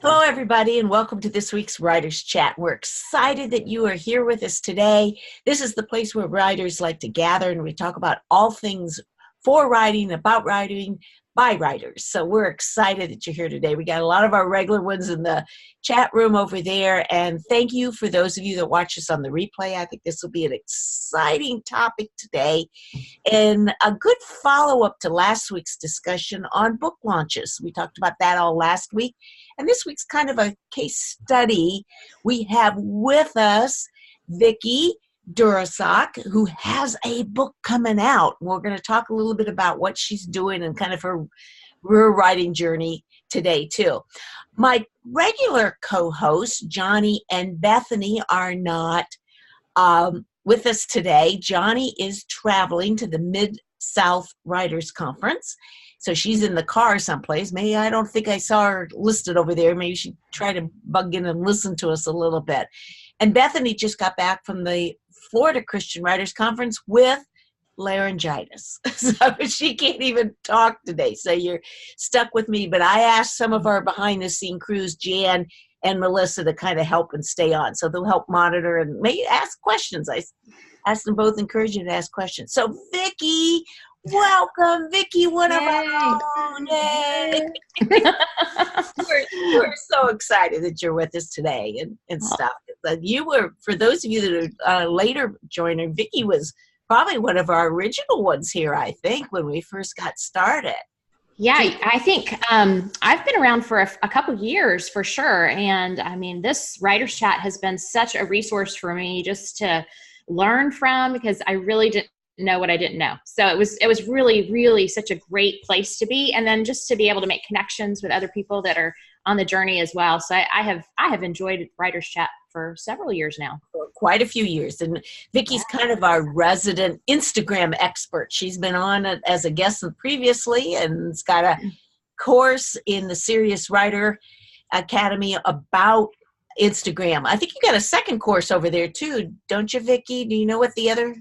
Hello, everybody, and welcome to this week's Writers Chat. We're excited that you are here with us today. This is the place where writers like to gather, and we talk about all things for writing, about writing, by writers. So we're excited that you're here today. We got a lot of our regular ones in the chat room over there, and thank you for those of you that watch us on the replay. I think this will be an exciting topic today, and a good follow-up to last week's discussion on book launches. We talked about that all last week. And this week's kind of a case study. We have with us Vicki Duerstock, who has a book coming out. We're going to talk a little bit about what she's doing and kind of her writing journey today, too. My regular co-hosts, Johnny and Bethany, are not with us today. Johnny is traveling to the Mid-South Writers Conference. So she's in the car someplace. Maybe I don't think I saw her listed over there. Maybe she'd try to bug in and listen to us a little bit. And Bethany just got back from the Florida Christian Writers Conference with laryngitis. So she can't even talk today. So you're stuck with me. But I asked some of our behind-the-scene crews, Jan and Melissa, to kind of help and stay on. So they'll help monitor and maybe ask questions. I asked them both, encourage you to ask questions. So Vicki, welcome, Vicki, one of our own. Yay. we're so excited that you're with us today and stuff. You were, for those of you that are later joining, Vicki was probably one of our original ones here, I think, when we first got started. Yeah, I think I've been around for a couple years for sure. And I mean, this Writer's Chat has been such a resource for me just to learn from, because I really didn't know what I didn't know. So it was really, really such a great place to be. And then just to be able to make connections with other people that are on the journey as well. So I have enjoyed Writer's Chat for several years now. For quite a few years. And Vicki's kind of our resident Instagram expert. She's been on as a guest previously and has got a course in the Serious Writer Academy about Instagram. I think you got a second course over there too, don't you, Vicki? Do you know what the other?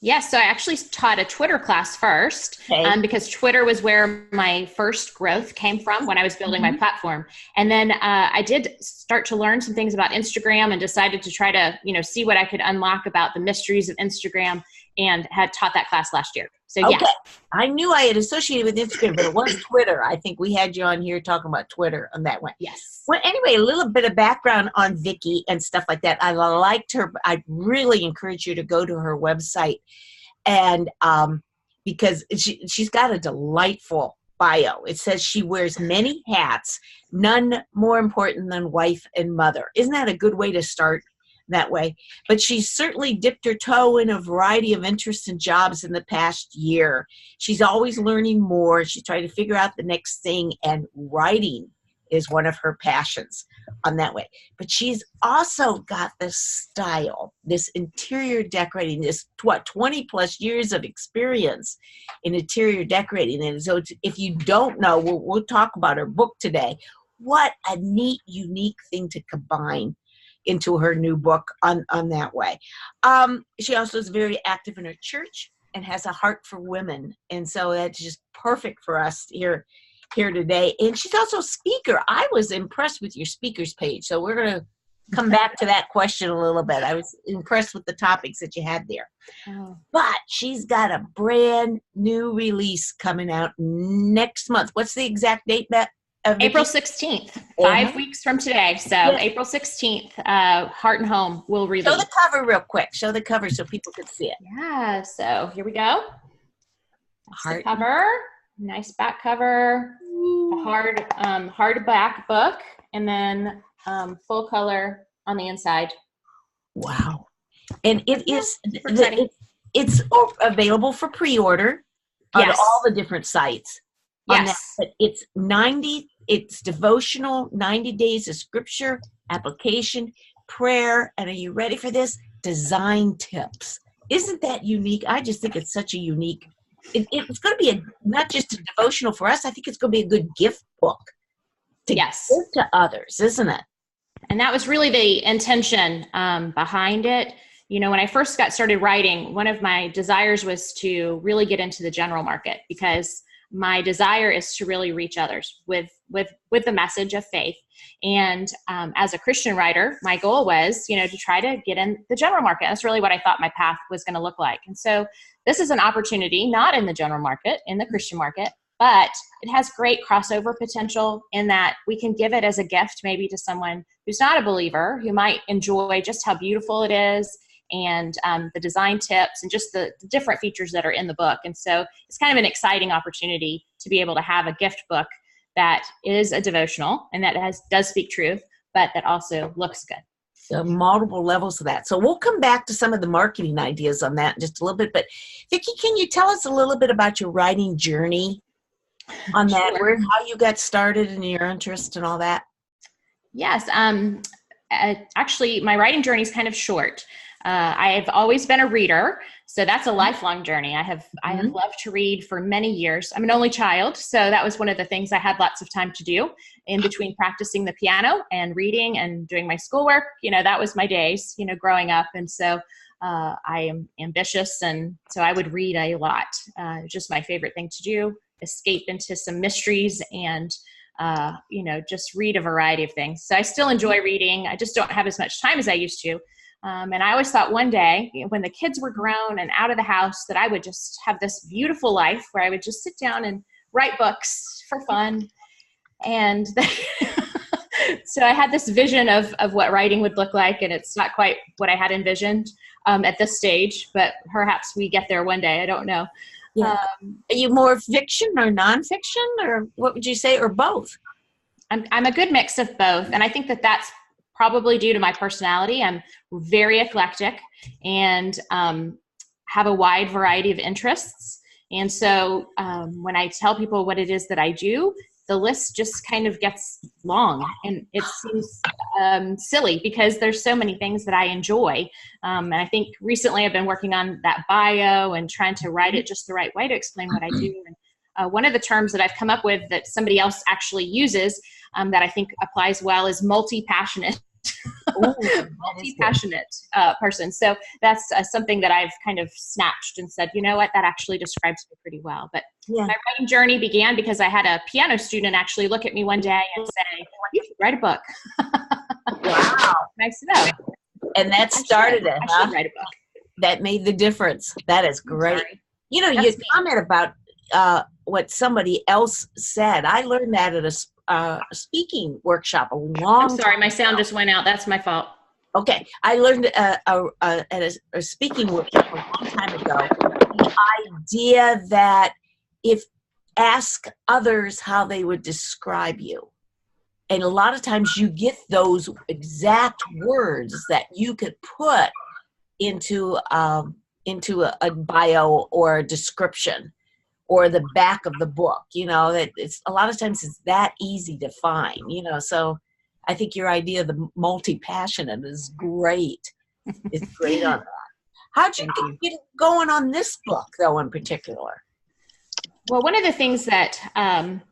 Yes, so I actually taught a Twitter class first, because Twitter was where my first growth came from when I was building my platform. And then I did start to learn some things about Instagram and decided to try to, see what I could unlock about the mysteries of Instagram, and had taught that class last year. So okay. Yeah. I knew I had associated with Instagram, but it was Twitter. I think we had you on here talking about Twitter on that one. Yes. Well, anyway, a little bit of background on Vicki and stuff like that. I liked her. I really encourage you to go to her website, and because she's got a delightful bio. It says she wears many hats, none more important than wife and mother. Isn't that a good way to start that way? But she's certainly dipped her toe in a variety of interests and jobs in the past year. She's always learning more. She's trying to figure out the next thing, and writing is one of her passions on that way. But she's also got this style, this interior decorating, this 20 plus years of experience in interior decorating. And so if you don't know, we'll talk about her book today. What a neat, unique thing to combine into her new book on that way. She also is very active in her church and has a heart for women. And so that's just perfect for us here today. And she's also a speaker. I was impressed with your speakers page. So we're going to come back to that question a little bit. I was impressed with the topics that you had there. Oh. But she's got a brand new release coming out next month. What's the exact date, Beth? April 16th, 5 weeks from today. So yes. April 16th, Heart and Home will release. Show the cover real quick. Show the cover so people can see it. Yeah, so here we go. That's the cover. Nice back cover. A hard back book, and then full color on the inside. Wow. And it's available for pre-order on all the different sites. Yes. It's devotional, 90 days of scripture, application, prayer, and are you ready for this? Design tips. Isn't that unique? I just think it's such a unique, it's going to be not just a devotional for us, I think it's going to be a good gift book to give to others, isn't it? And that was really the intention behind it. When I first got started writing, one of my desires was to really get into the general market, because my desire is to really reach others with with the message of faith. And as a Christian writer, my goal was, to try to get in the general market. That's really what I thought my path was going to look like. And so this is an opportunity, not in the general market, in the Christian market, but it has great crossover potential in that we can give it as a gift maybe to someone who's not a believer, who might enjoy just how beautiful it is and the design tips and just the different features that are in the book. And so it's kind of an exciting opportunity to be able to have a gift book that is a devotional and that does speak truth, but that also looks good. So multiple levels of that. So we'll come back to some of the marketing ideas on that in just a little bit. But Vicki, can you tell us a little bit about your writing journey on that, Sure. how you got started and your interest and all that? Yes. Actually, my writing journey is kind of short. I've always been a reader, so that's a lifelong journey. I have loved to read for many years. I'm an only child, so that was one of the things I had lots of time to do in between practicing the piano and reading and doing my schoolwork. That was my days, growing up. And so I am ambitious, and so I would read a lot. Just my favorite thing to do, escape into some mysteries and just read a variety of things. So I still enjoy reading. I just don't have as much time as I used to. And I always thought one day, when the kids were grown and out of the house, that I would just have this beautiful life where I would just sit down and write books for fun. And so I had this vision of what writing would look like, and it's not quite what I had envisioned at this stage, but perhaps we get there one day. I don't know. Yeah. Are you more fiction or nonfiction, or what would you say, or both? I'm a good mix of both. And I think that that's probably due to my personality. I'm very eclectic and have a wide variety of interests. And so when I tell people what it is that I do, the list just kind of gets long, and it seems silly because there's so many things that I enjoy. And I think recently I've been working on that bio and trying to write it just the right way to explain what I do. And one of the terms that I've come up with that somebody else actually uses that I think applies well is multi-passionate. Multi-passionate person. So that's something that I've kind of snatched and said, you know what, that actually describes me pretty well. But my writing journey began because I had a piano student actually look at me one day and say, you should write a book. Wow. Nice to know. And that started it, huh? I should write a book. That made the difference. That is great. You comment about what somebody else said. I learned that at a speaking workshop a long I'm sorry, time my sound ago. just went out. That's my fault. Okay. I learned at a speaking workshop a long time ago the idea that ask others how they would describe you. And a lot of times you get those exact words that you could put into a bio or a description or the back of the book, that it's a lot of times it's that easy to find, so I think your idea of the multi-passionate is great. It's great on that. How'd you get going on this book though in particular? Well, one of the things that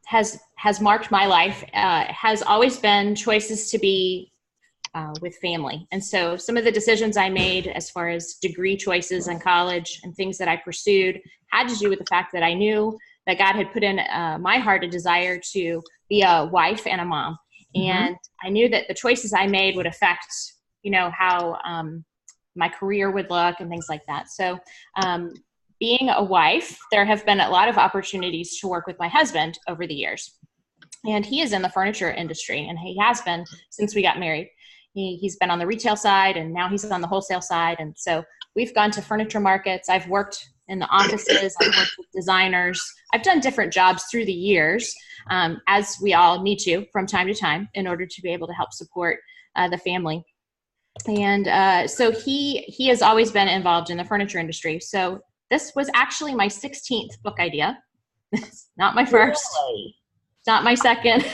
has marked my life has always been choices to be with family. And so some of the decisions I made as far as degree choices in college and things that I pursued had to do with the fact that I knew that God had put in my heart a desire to be a wife and a mom. And I knew that the choices I made would affect, how my career would look and things like that. So being a wife, there have been a lot of opportunities to work with my husband over the years. And he is in the furniture industry, and he has been since we got married. He's been on the retail side, and now he's on the wholesale side. And so we've gone to furniture markets. I've worked in the offices. I've worked with designers. I've done different jobs through the years, as we all need to from time to time in order to be able to help support the family. And so he has always been involved in the furniture industry. So this was actually my 16th book idea. Not my first. Really? Not my second,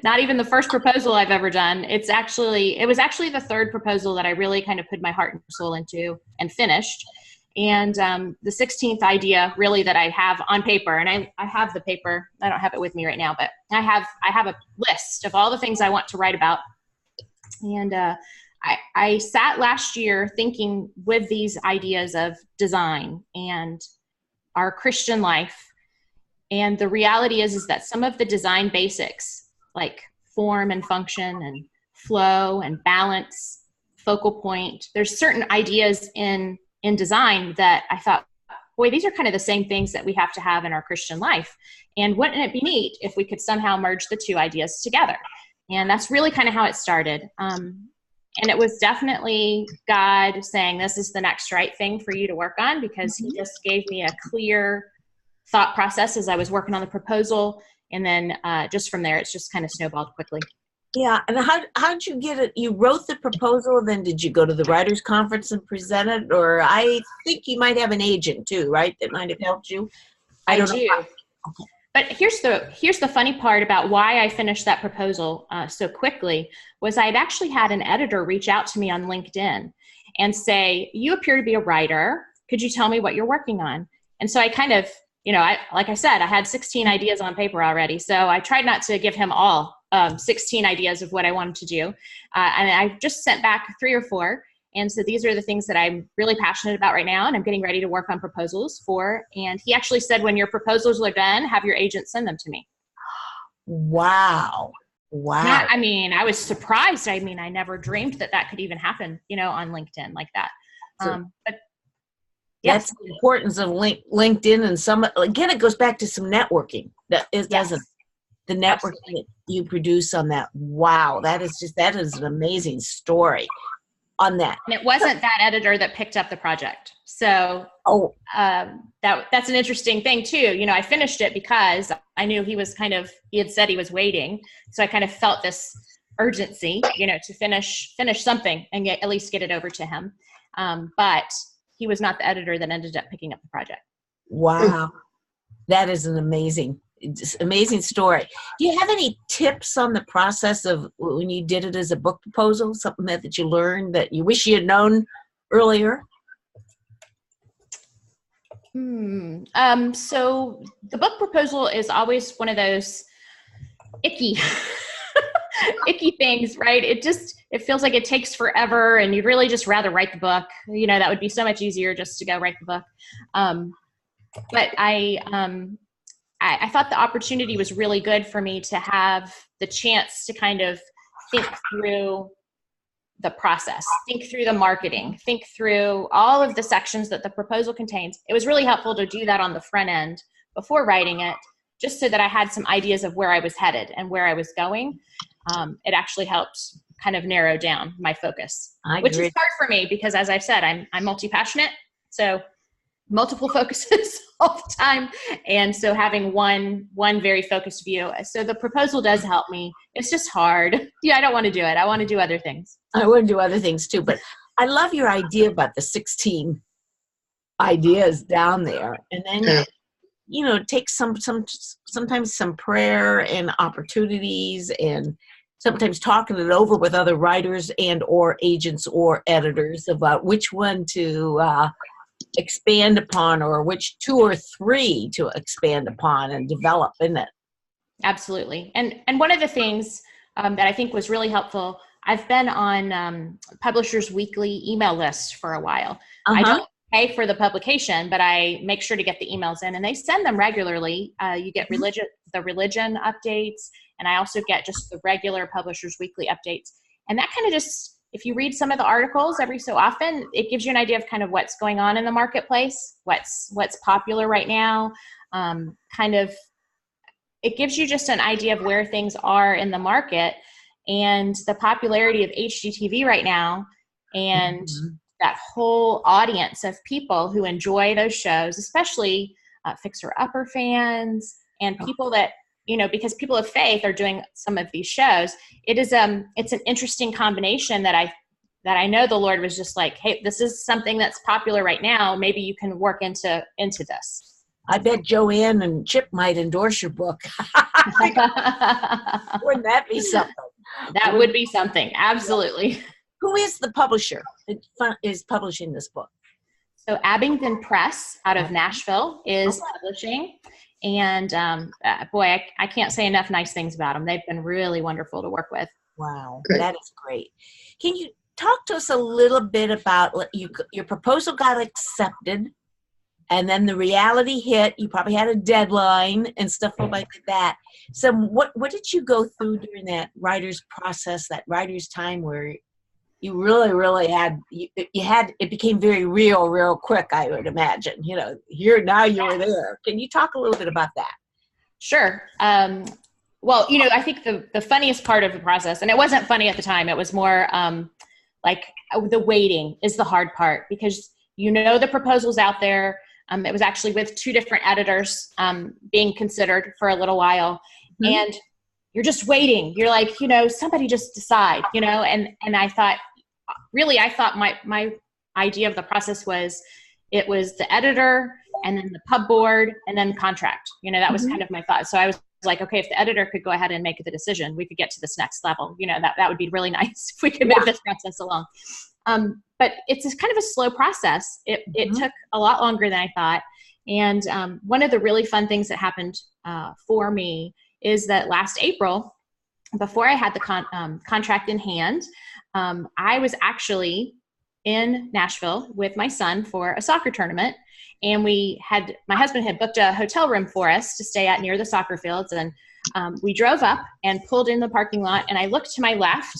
not even the first proposal I've ever done. It was actually the third proposal that I really kind of put my heart and soul into and finished. And the 16th idea really that I have on paper, and I have the paper, I don't have it with me right now, but I have a list of all the things I want to write about. And I sat last year thinking with these ideas of design and our Christian life. And the reality is that some of the design basics like form and function and flow and balance, focal point. There's certain ideas in design that I thought, boy, these are kind of the same things that we have to have in our Christian life. And wouldn't it be neat if we could somehow merge the two ideas together? And that's really kind of how it started. And it was definitely God saying, this is the next right thing for you to work on, because he just gave me a clear thought process as I was working on the proposal. And then just from there, it's just kind of snowballed quickly. Yeah. And how'd you get it? You wrote the proposal, then did you go to the writers' conference and present it? Or I think you might have an agent too, right? That might have helped you. I do. But here's the funny part about why I finished that proposal so quickly was I'd actually had an editor reach out to me on LinkedIn and say, you appear to be a writer. Could you tell me what you're working on? And so I kind of, like I said, I had 16 ideas on paper already. So I tried not to give him all 16 ideas of what I wanted to do. And I just sent back 3 or 4. And so these are the things that I'm really passionate about right now, and I'm getting ready to work on proposals for. And he actually said, when your proposals are done, have your agent send them to me. Wow. I was surprised. I never dreamed that could even happen, on LinkedIn like that. But yes. That's the importance of LinkedIn, and again, it goes back to some networking. That is the networking that you produce on that. Wow. That is an amazing story on that. And it wasn't that editor that picked up the project. So that's an interesting thing too. I finished it because I knew he had said he was waiting. So I kind of felt this urgency, to finish something and at least get it over to him. But he was not the editor that ended up picking up the project. Wow. That is an amazing story. Do you have any tips on the process of when you did it as a book proposal, something that you learned that you wish you had known earlier? So the book proposal is always one of those icky things, right? It feels like it takes forever, and you'd really just rather write the book. That would be so much easier just to go write the book. But I thought the opportunity was really good for me to have the chance to kind of think through the process, think through the marketing, think through all of the sections that the proposal contains. It was really helpful to do that on the front end before writing it, just so that I had some ideas of where I was headed and where I was going. It actually helped kind of narrow down my focus, which is hard for me because, as I've said, I'm multi-passionate. So multiple focuses all the time. And so having one very focused view. So the proposal does help me. It's just hard. I don't want to do it. I want to do other things. I want to do other things too, but I love your idea about the 16 ideas down there. And then, it takes sometimes some prayer and opportunities, and sometimes talking it over with other writers and or agents or editors about which one to expand upon, or which 2 or 3 to expand upon and develop in it. Absolutely. And one of the things that I think was really helpful, I've been on Publishers Weekly email list for a while. I don't pay for the publication, but I make sure to get the emails in, and they send them regularly. You get the religion updates, and I also get just the regular Publishers Weekly updates. And that kind of just, if you read some of the articles every so often, it gives you an idea of kind of what's going on in the marketplace, what's popular right now. It gives you just an idea of where things are in the market and the popularity of HGTV right now, and that whole audience of people who enjoy those shows, especially fixer-upper fans and people that, because people of faith are doing some of these shows. It's an interesting combination that I know the Lord was just like, hey, this is something that's popular right now. Maybe you can work into this. I bet Joanne and Chip might endorse your book. Wouldn't that be something? That would be something. Absolutely. Who is the publisher that is publishing this book? So Abingdon Press out of Nashville is publishing. And boy, I can't say enough nice things about them. They've been really wonderful to work with. Wow, that is great. Can you talk to us a little bit about your proposal got accepted, and then the reality hit. You probably had a deadline and stuff like that. So what did you go through during that writer's process, that writer's time where you really had it became very real quick, I would imagine. Now you were there. Can you talk a little bit about that? Sure. Well, I think the funniest part of the process, and it wasn't funny at the time, it was more like the waiting is the hard part, because the proposal's out there. It was actually with 2 different editors being considered for a little while. Mm-hmm. And you're just waiting. You're like, somebody just decide, and I thought my idea of the process was, it was the editor and then the pub board and then contract. That was kind of my thought. So I was like, okay, if the editor could go ahead and make the decision, we could get to this next level. That would be really nice if we could move this process along. But it's kind of a slow process. It took a lot longer than I thought. And one of the really fun things that happened for me is that last April, before I had the contract in hand, I was actually in Nashville with my son for a soccer tournament. And my husband had booked a hotel room for us to stay at near the soccer fields. And we drove up and pulled in the parking lot, and I looked to my left,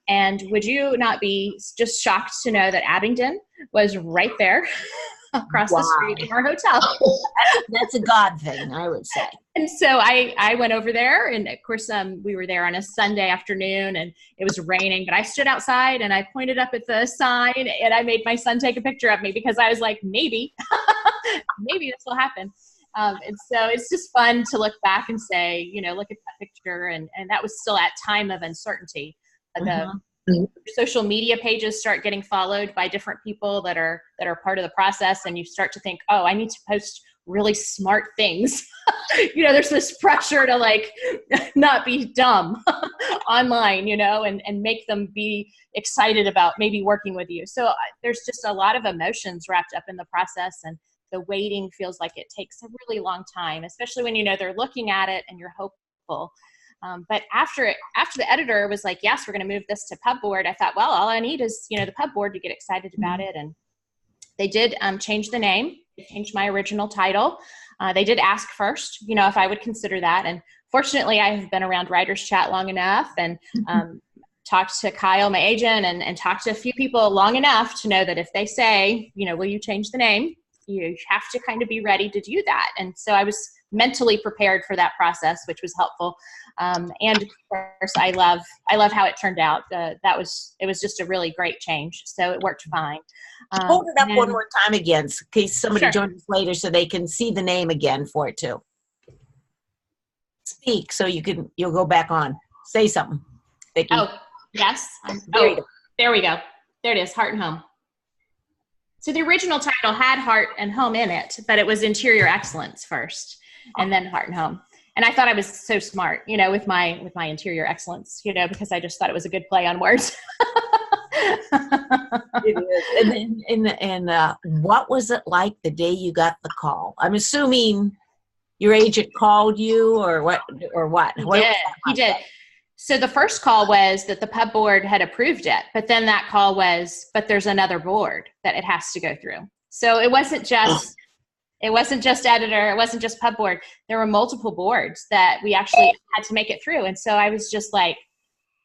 and would you not be just shocked to know that Abingdon was right there across the street from our hotel? That's a God thing, I would say. And so I went over there, and of course we were there on a Sunday afternoon, and it was raining, but I stood outside and I pointed up at the sign, and I made my son take a picture of me, because I was like, maybe this will happen. And so it's just fun to look back and say, look at that picture. And that was still at time of uncertainty. The social media pages start getting followed by different people that are part of the process. And you start to think, oh, I need to post really smart things. There's this pressure to not be dumb online, and make them be excited about maybe working with you. So there's just a lot of emotions wrapped up in the process. And the waiting feels like it takes a really long time, especially when they're looking at it and you're hopeful. But after the editor was like, yes, we're going to move this to pub board, I thought, well, all I need is the pub board to get excited about it. And they did change the name. They changed my original title. They did ask first, if I would consider that. And fortunately, I have been around Writers Chat long enough, and talked to Kyle, my agent, and talked to a few people long enough to know that if they say, will you change the name, you have to kind of be ready to do that. And so I was mentally prepared for that process, which was helpful. And of course, I love how it turned out. It was just a really great change. So it worked fine. Hold it up one more time again, in case somebody joins us later, so they can see the name again for it too. Speak, so you'll go back on. Say something, Vicki. Oh, yes. There we go. There it is, Heart and Home. So the original title had Heart and Home in it, but it was Interior Excellence first, and then Heart and Home. And I thought I was so smart, with my interior excellence, because I just thought it was a good play on words. It is. And what was it like the day you got the call? I'm assuming your agent called you, or what? He did. So the first call was that the pub board had approved it, but then that call was, but there's another board that it has to go through. So it wasn't just editor, it wasn't just pub board. There were multiple boards that we actually had to make it through. And so I was just like,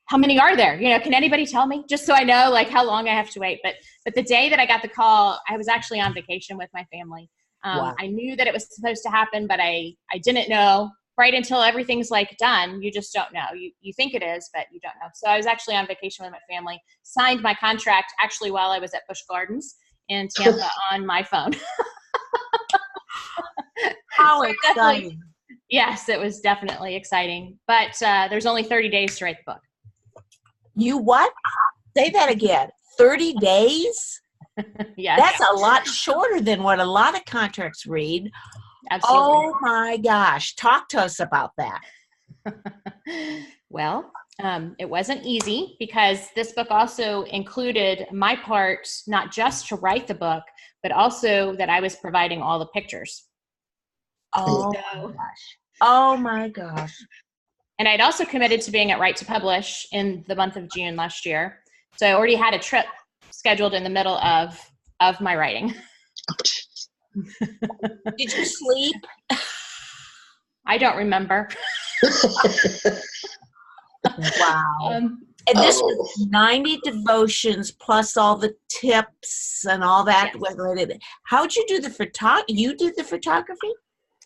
how many are there? Can anybody tell me? Just so I know how long I have to wait. But the day that I got the call, I was actually on vacation with my family. Wow. I knew that it was supposed to happen, but I didn't know right until everything's done. You just don't know. You think it is, but you don't know. So I was actually on vacation with my family, signed my contract actually while I was at Busch Gardens in Tampa on my phone. How exciting. Yes, it was definitely exciting. But there's only 30 days to write the book. You what? Say that again. 30 days? Yes. That's a lot shorter than what a lot of contracts read. Absolutely. Oh my gosh. Talk to us about that. Well, it wasn't easy, because this book also included my part, not just to write the book, but also that I was providing all the pictures. Oh my gosh. Oh my gosh. And I'd also committed to being at Write to Publish in the month of June last year. So I already had a trip scheduled in the middle of my writing. Did you sleep? I don't remember. Wow. And this was 90 devotions plus all the tips and all that. Yes. How'd you do the photography? You did the photography?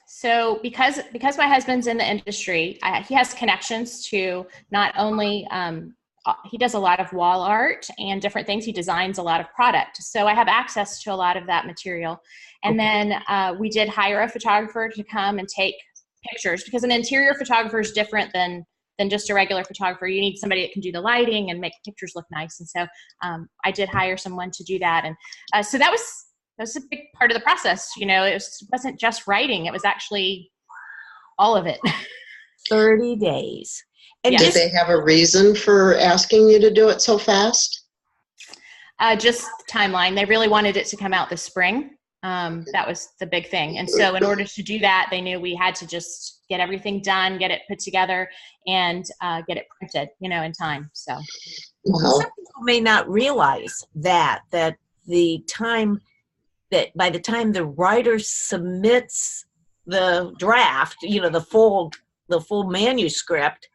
So because my husband's in the industry, he has connections to not only, he does a lot of wall art and different things. He designs a lot of product. So I have access to a lot of that material. And then we did hire a photographer to come and take pictures, because an interior photographer is different than just a regular photographer. You need somebody that can do the lighting and make pictures look nice. And so I did hire someone to do that. And so that was a big part of the process. It wasn't just writing. It was actually all of it. 30 days. And Yes. Did they have a reason for asking you to do it so fast? Just timeline. They really wanted it to come out this spring. That was the big thing. And so in order to do that, they knew we had to just get everything done, get it put together, and get it printed, in time. So Wow. some people may not realize that the time that by the time the writer submits the draft, the full manuscript,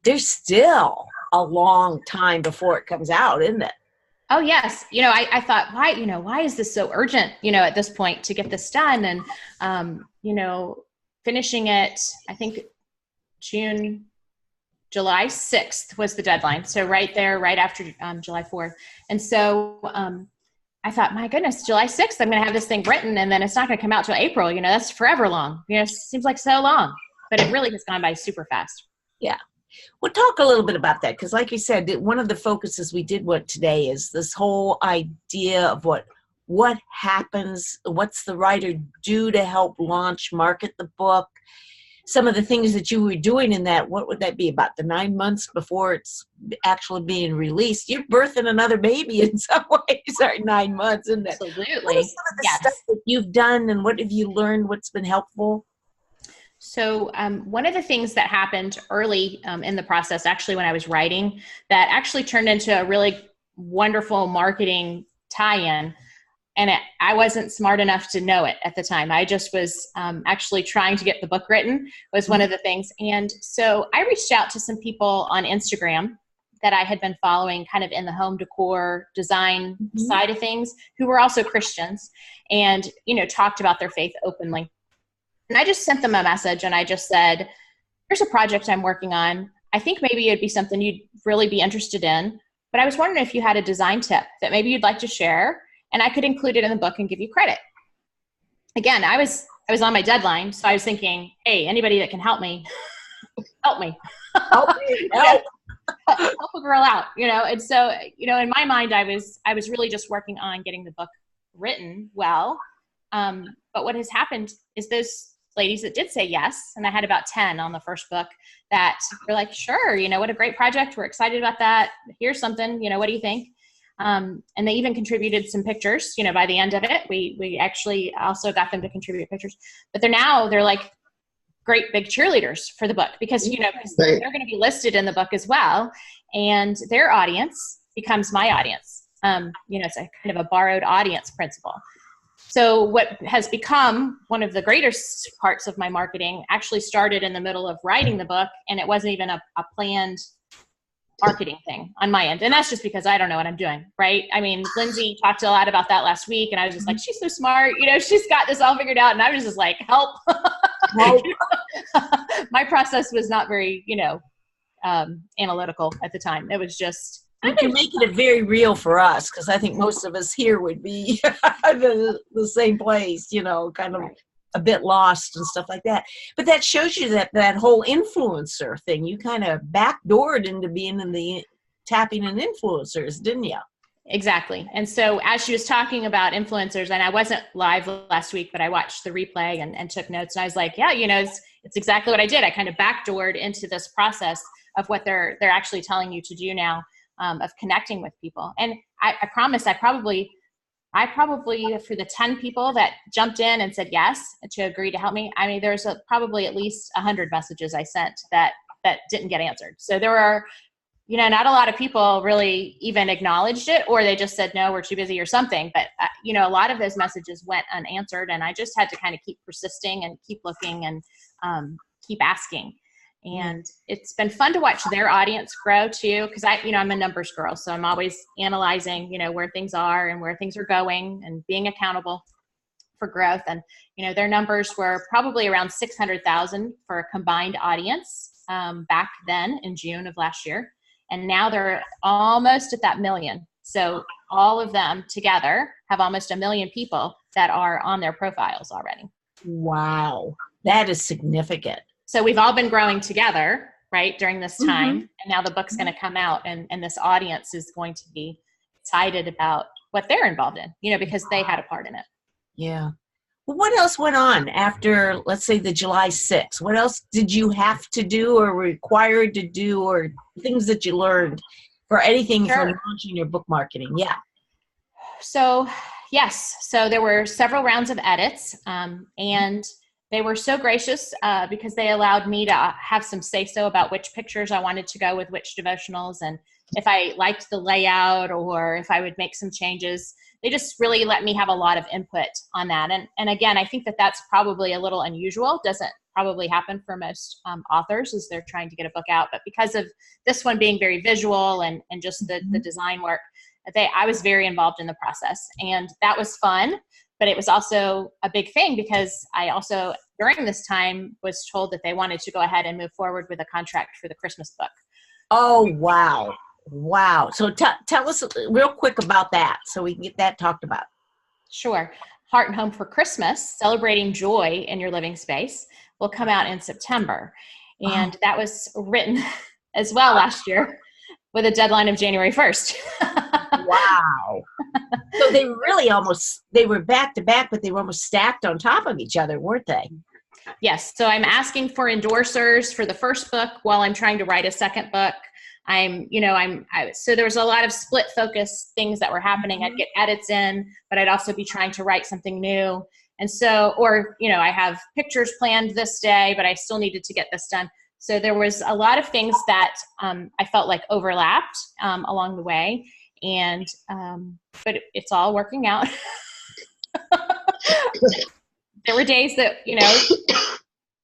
there's still a long time before it comes out, isn't it? Oh yes. I thought, why is this so urgent, at this point to get this done? And, finishing it, I think July 6th was the deadline. So right there, right after July 4th. And so I thought, my goodness, July 6th, I'm going to have this thing written, and then it's not going to come out till April. That's forever long. It seems like so long, but it really has gone by super fast. Yeah. We'll talk a little bit about that, because like you said, one of the focuses we did today is this whole idea of what happens, what's the writer do to help launch, market the book, some of the things that you were doing in that. What would that be, about the 9 months before it's actually being released? You're birthing another baby in some ways, or 9 months, isn't it? Absolutely. What is some of the stuff that you've done, and what have you learned? What's been helpful? So one of the things that happened early in the process, actually when I was writing, that actually turned into a really wonderful marketing tie-in, and I wasn't smart enough to know it at the time. I just was actually trying to get the book written, was one of the things. And so I reached out to some people on Instagram that I had been following kind of in the home decor design side of things, who were also Christians, and, talked about their faith openly. And I just sent them a message, and I just said, here's a project I'm working on. I think maybe it'd be something you'd really be interested in, but I was wondering if you had a design tip that maybe you'd like to share, and I could include it in the book and give you credit. Again, I was on my deadline, so I was thinking, hey, anybody that can help me, help me. Help me. Help. Help a girl out, And so, in my mind, I was really just working on getting the book written well. But what has happened is those ladies that did say yes, and I had about 10 on the first book, that were like, sure, what a great project. We're excited about that. Here's something, what do you think? And they even contributed some pictures, by the end of it. We actually also got them to contribute pictures, but they're like great big cheerleaders for the book, because, they're going to be listed in the book as well. And their audience becomes my audience. It's a kind of a borrowed audience principle. So what has become one of the greatest parts of my marketing actually started in the middle of writing the book, and it wasn't even a planned marketing thing on my end. And that's just because I don't know what I'm doing, right? I mean, Lindsay talked a lot about that last week, and I was just like, she's so smart, she's got this all figured out. And I was just like, help. My process was not very, analytical at the time. It was just, You're making it very real for us, because I think most of us here would be the same place, kind of a bit lost and stuff like that. But that shows you that whole influencer thing. You kind of backdoored into being in the tapping in influencers, didn't you? Exactly. And so as she was talking about influencers, and I wasn't live last week, but I watched the replay and took notes, and I was like, yeah, it's exactly what I did. I kind of backdoored into this process of what they're actually telling you to do now. Of connecting with people. And I promise I probably for the 10 people that jumped in and said yes to agree to help me, I mean, probably at least 100 messages I sent that didn't get answered. So there are not a lot of people really even acknowledged it, or they just said, no, we're too busy or something. But, a lot of those messages went unanswered, and I just had to kind of keep persisting and keep looking and keep asking. And it's been fun to watch their audience grow too, because I'm a numbers girl, so I'm always analyzing, where things are and where things are going and being accountable for growth. And, their numbers were probably around 600,000 for a combined audience back then in June of last year. And now they're almost at that million. So all of them together have almost 1 million people that are on their profiles already. Wow. That is significant. So we've all been growing together, right, during this time. And now the book's going to come out, and this audience is going to be excited about what they're involved in, because they had a part in it. Yeah. Well, what else went on after, let's say, the July 6th? What else did you have to do or required to do, or things that you learned for anything from launching your book marketing? Yeah. So, yes. So there were several rounds of edits, and they were so gracious because they allowed me to have some say-so about which pictures I wanted to go with which devotionals, and if I liked the layout or if I would make some changes. They just really let me have a lot of input on that. And again, I think that that's probably a little unusual. Doesn't probably happen for most authors as they're trying to get a book out. But because of this one being very visual and just the design work, I was very involved in the process. And that was fun. But it was also a big thing because I also, during this time, was told that they wanted to go ahead and move forward with a contract for the Christmas book. Oh, wow. Wow. So tell us real quick about that so we can get that talked about. Sure. Heart and Home for Christmas, Celebrating Joy in Your Living Space, will come out in September. And that was written as well last year with a deadline of January 1st. Wow. So they really they were back to back, but they were almost stacked on top of each other, weren't they? Yes. So I'm asking for endorsers for the first book while I'm trying to write a second book. So there was a lot of split focus things that were happening. I'd get edits in, but I'd also be trying to write something new. And so, I have pictures planned this day, but I still needed to get this done. So there was a lot of things that I felt like overlapped along the way. And, but it's all working out. There were days that,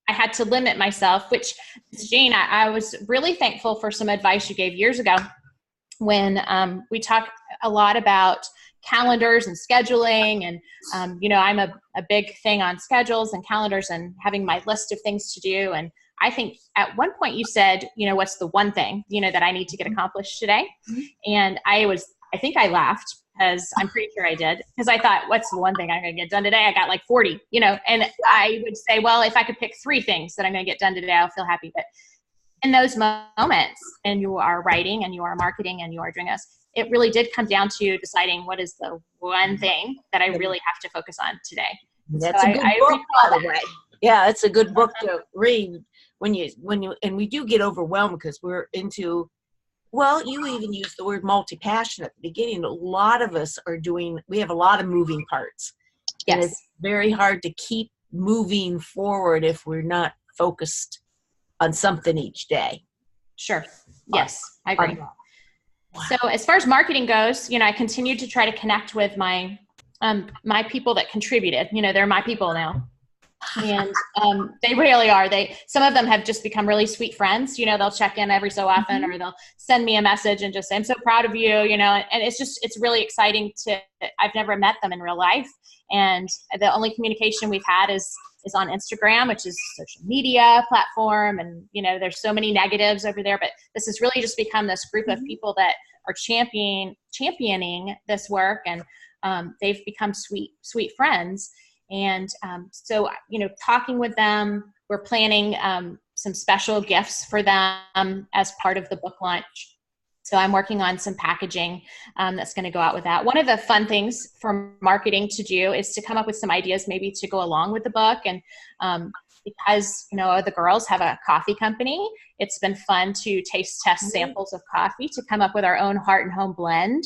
I had to limit myself, which, Jean, I was really thankful for some advice you gave years ago when we talked a lot about calendars and scheduling. And, I'm a big thing on schedules and calendars and having my list of things to do. And I think at one point you said, what's the one thing, that I need to get accomplished today? And I think I laughed, because I'm pretty sure I did, because I thought, what's the one thing I'm going to get done today? I got like 40, and I would say, well, if I could pick 3 things that I'm going to get done today, I'll feel happy. But in those moments, and you are writing and you are marketing and you are doing this, it really did come down to deciding what is the one thing that I really have to focus on today. That's a good book, by the way. Yeah, it's a good book to read when you, and we do get overwhelmed because we're into, well, you even used the word multi-passion at the beginning. A lot of us we have a lot of moving parts. Yes. And it's very hard to keep moving forward if we're not focused on something each day. Sure. Yes, I agree. Wow. So as far as marketing goes, I continued to try to connect with my people that contributed. They're my people now. And they really are. Some of them have just become really sweet friends. They'll check in every so often, or they'll send me a message and just say, I'm so proud of you, and it's really exciting I've never met them in real life. And the only communication we've had is on Instagram, which is a social media platform. And, there's so many negatives over there, but this has really just become this group of people that are championing this work. And they've become sweet friends. And so, talking with them, we're planning some special gifts for them as part of the book launch. So I'm working on some packaging that's going to go out with that. One of the fun things for marketing to do is to come up with some ideas maybe to go along with the book. And because, the girls have a coffee company, it's been fun to taste test samples of coffee to come up with our own Heart and Home blend.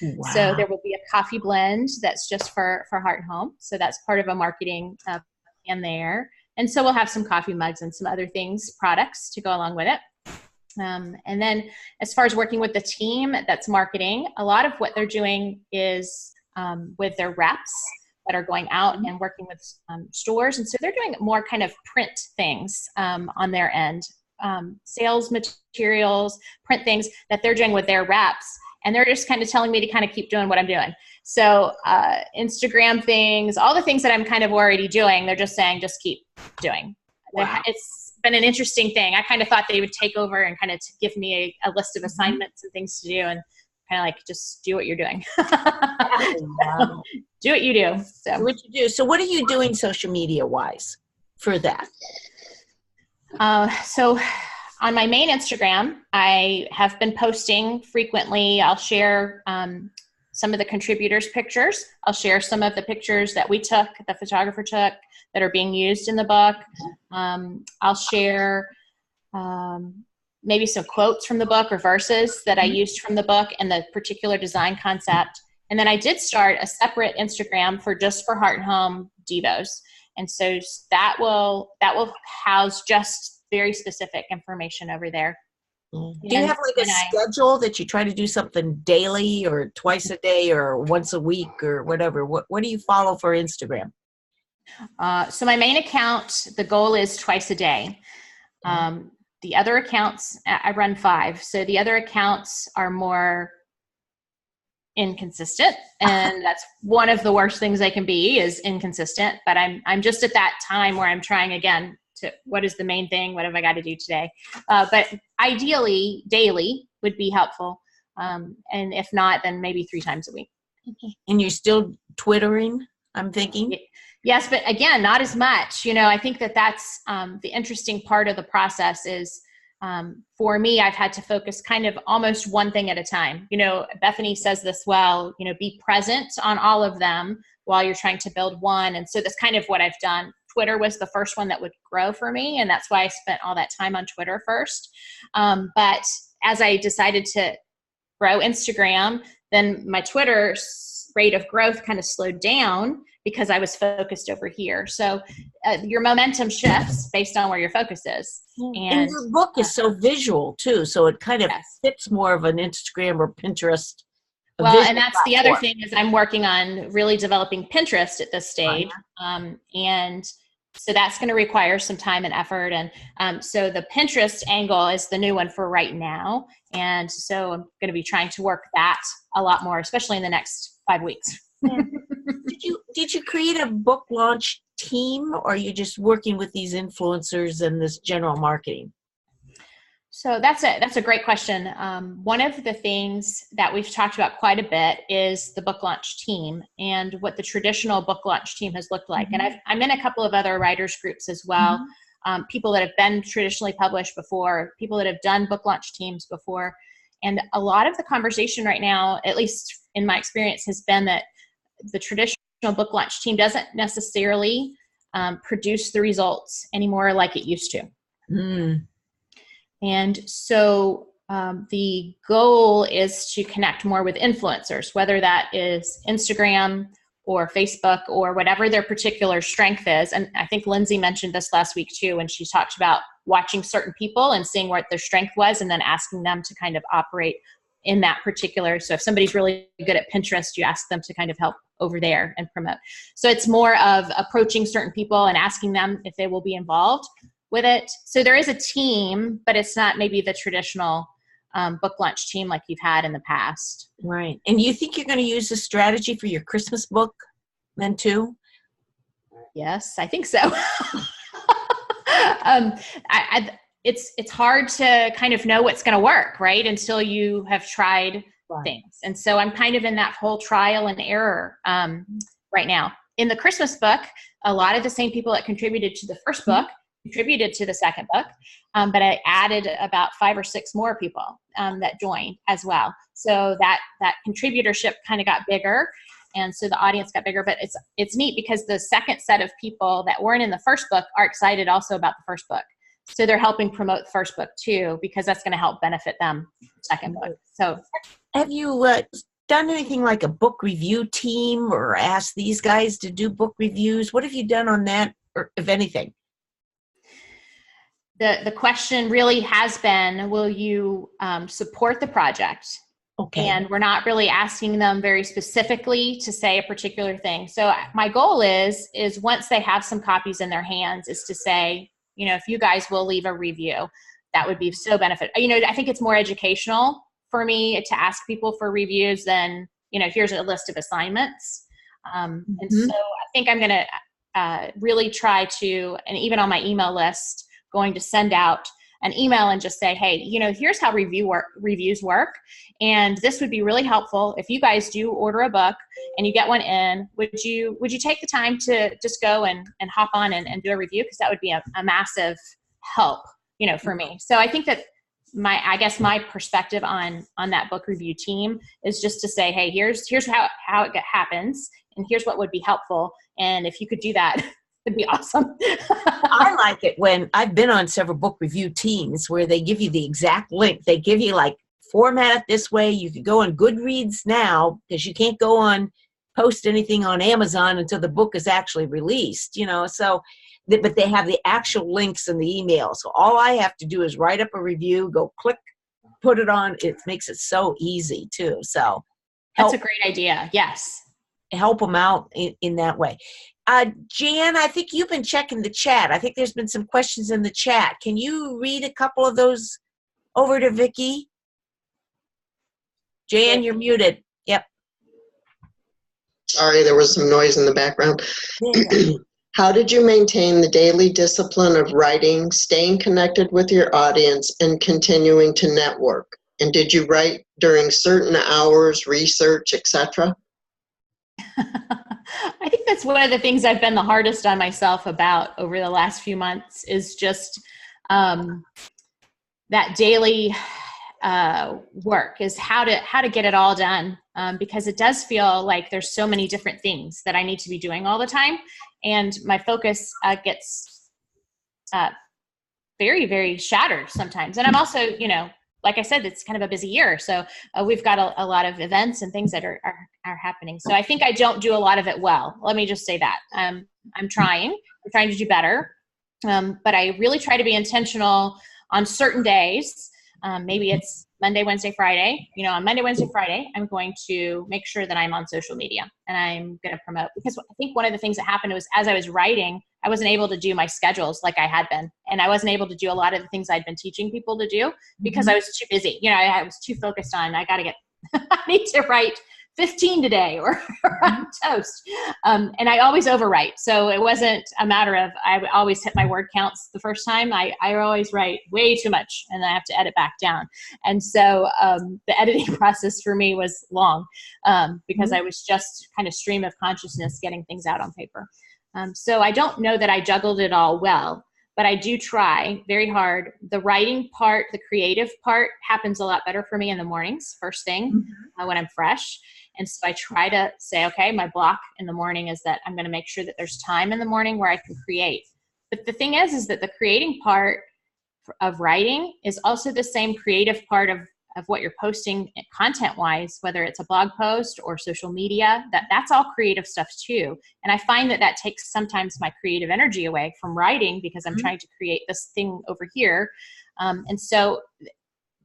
Wow. So there will be a coffee blend that's just for Heart and Home. So that's part of a marketing plan there. And so we'll have some coffee mugs and some other things, products to go along with it. And then as far as working with the team that's marketing, a lot of what they're doing is with their reps that are going out and working with stores. And so they're doing more kind of print things on their end, sales materials, print things that they're doing with their reps. And they're just kind of telling me to kind of keep doing what I'm doing. So Instagram things, all the things that I'm kind of already doing, they're just saying, just keep doing. Wow. It's been an interesting thing. I kind of thought they would take over and kind of give me a list of assignments and things to do, and kind of like, just do what you're doing. Wow. Do what you do. So. Do what you do. So what are you doing social media wise for that? So on my main Instagram, I have been posting frequently. I'll share some of the contributors' pictures. I'll share some of the pictures that we took, the photographer took, that are being used in the book. I'll share maybe some quotes from the book or verses that I used from the book and the particular design concept. And then I did start a separate Instagram for Heart and Home Devos. And so that will house just very specific information over there. Do you have like a schedule that you try to do something daily or twice a day or once a week or whatever? What do you follow for Instagram? So my main account, the goal is twice a day. The other accounts, I run 5. So the other accounts are more inconsistent, and that's one of the worst things they can be, is inconsistent. But I'm just at that time where I'm trying again to, what is the main thing? What have I got to do today? But ideally, daily would be helpful. And if not, then maybe 3 times a week. And you're still Twittering, I'm thinking? Yes, but again, not as much. I think that's the interesting part of the process is, for me, I've had to focus kind of almost one thing at a time. Bethany says this well, be present on all of them while you're trying to build one. And so that's kind of what I've done. Twitter was the first one that would grow for me, and that's why I spent all that time on Twitter first. But as I decided to grow Instagram, then my Twitter rate of growth kind of slowed down because I was focused over here. So your momentum shifts based on where your focus is. And your book is so visual too, so it kind of fits more of an Instagram or Pinterest. Well, and that's the other thing, is I'm working on really developing Pinterest at this stage. And so that's going to require some time and effort. And so the Pinterest angle is the new one for right now. And so I'm going to be trying to work that a lot more, especially in the next 5 weeks. Did you create a book launch team, or are you just working with these influencers and this general marketing? So that's a great question. One of the things that we've talked about quite a bit is the book launch team and what the traditional book launch team has looked like. And I'm in a couple of other writers groups as well, people that have been traditionally published before, people that have done book launch teams before. And a lot of the conversation right now, at least in my experience, has been that the traditional book launch team doesn't necessarily produce the results anymore like it used to. And so the goal is to connect more with influencers, whether that is Instagram or Facebook or whatever their particular strength is. And I think Lindsay mentioned this last week too, when she talked about watching certain people and seeing what their strength was and then asking them to kind of operate in that particular. So if somebody's really good at Pinterest, you ask them to kind of help over there and promote. So it's more of approaching certain people and asking them if they will be involved with it. So there is a team, but it's not maybe the traditional book launch team like you've had in the past. Right. And you think you're going to use this strategy for your Christmas book then too? Yes, I think so. It's hard to kind of know what's going to work, right? Until you have tried things. And so I'm kind of in that whole trial and error right now. In the Christmas book, a lot of the same people that contributed to the first book contributed to the second book, but I added about 5 or 6 more people that joined as well. So that contributorship kind of got bigger, and so the audience got bigger. But it's neat because the second set of people that weren't in the first book are excited also about the first book. So they're helping promote the first book too, because that's going to help benefit them the second book. So have you done anything like a book review team or asked these guys to do book reviews? What have you done on that, or if anything? The question really has been, will you support the project? Okay. And we're not really asking them very specifically to say a particular thing. So my goal is once they have some copies in their hands, is to say, if you guys will leave a review, that would be so beneficial. I think it's more educational for me to ask people for reviews than, here's a list of assignments. And so I think I'm going to really try to, and even on my email list, going to send out an email and just say, hey, here's how reviews work. And this would be really helpful if you guys do order a book and you get one in, would you take the time to just go and hop on and do a review? Because that would be a massive help, for me. So I think that my perspective on that book review team is just to say, hey, here's how it happens, and here's what would be helpful. And if you could do that, it'd be awesome. I like it when I've been on several book review teams where they give you the exact link. They give you like, format it this way. You could go on Goodreads now because you can't go on post anything on Amazon until the book is actually released, but they have the actual links in the email. So all I have to do is write up a review, go click, put it on. It makes it so easy too. So that's a great idea. Yes. Help them out in that way. Jan, I think you've been checking the chat. I think there's been some questions in the chat. Can you read a couple of those over to Vicki? Jan, you're muted. Yep. Sorry, there was some noise in the background. How did you maintain the daily discipline of writing, staying connected with your audience, and continuing to network? And did you write during certain hours, research, etc.? I think that's one of the things I've been the hardest on myself about over the last few months is just that daily work, is how to get it all done, because it does feel like there's so many different things that I need to be doing all the time, and my focus gets very, very shattered sometimes. And I'm also, like I said, it's kind of a busy year, so we've got a lot of events and things that are happening. So I think I don't do a lot of it well. Let me just say that. I'm trying to do better, but I really try to be intentional on certain days. Maybe it's Monday, Wednesday, Friday. On Monday, Wednesday, Friday, I'm going to make sure that I'm on social media and I'm going to promote, because I think one of the things that happened was, as I was writing, I wasn't able to do my schedules like I had been. And I wasn't able to do a lot of the things I'd been teaching people to do because I was too busy. I was too focused on, I need to write 15 today or I'm toast. And I always overwrite. So it wasn't a matter of, I always hit my word counts the first time. I always write way too much and I have to edit back down. And so the editing process for me was long because I was just kind of stream of consciousness getting things out on paper. So I don't know that I juggled it all well, but I do try very hard. The writing part, the creative part happens a lot better for me in the mornings, first thing, when I'm fresh. And so I try to say, okay, my block in the morning is that I'm going to make sure that there's time in the morning where I can create. But the thing is that the creating part of writing is also the same creative part of what you're posting content-wise, whether it's a blog post or social media, that's all creative stuff too. And I find that takes sometimes my creative energy away from writing because I'm trying to create this thing over here. And so